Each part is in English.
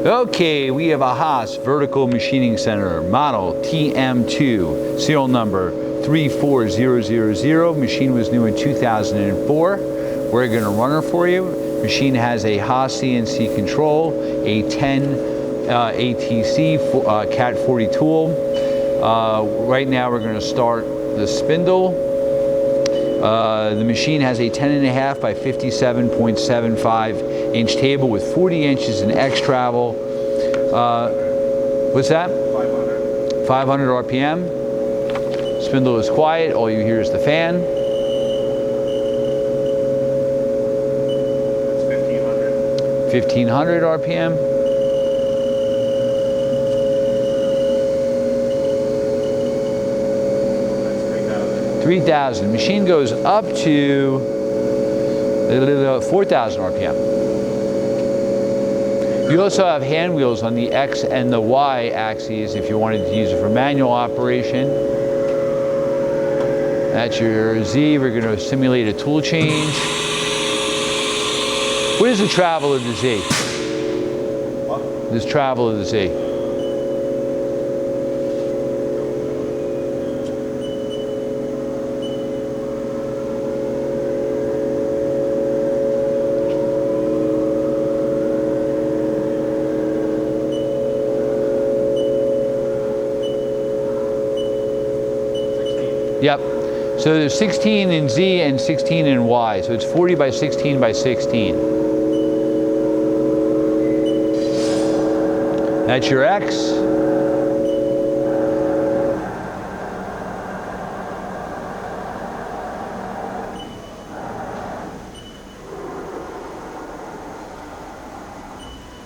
Okay, we have a Haas vertical machining center, model TM2, serial number 34000. Machine was new in 2004. We're going to run her for you. Machine has a Haas CNC control, a 10 ATC Cat 40 tool. Right now we're going to start the spindle. The machine has a 10.5 by 57.75 inch table with 40 inches in X travel. What's that? 500 RPM. Spindle is quiet. All you hear is the fan. That's 1500 RPM. 3,000. Machine goes up to 4,000 RPM. You also have hand wheels on the X and the Y axes if you wanted to use it for manual operation. That's your Z. We're going to simulate a tool change. What is the travel of the Z? What? This travel of the Z. Yep. So there's 16 in Z and 16 in Y. So it's 40 by 16 by 16. That's your X.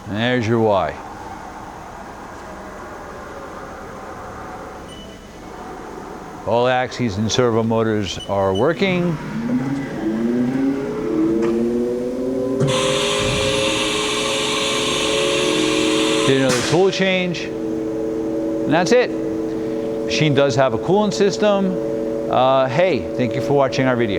And there's your Y. All axes and servo motors are working. Did another tool change. And that's it. Machine does have a coolant system. Hey, thank you for watching our video.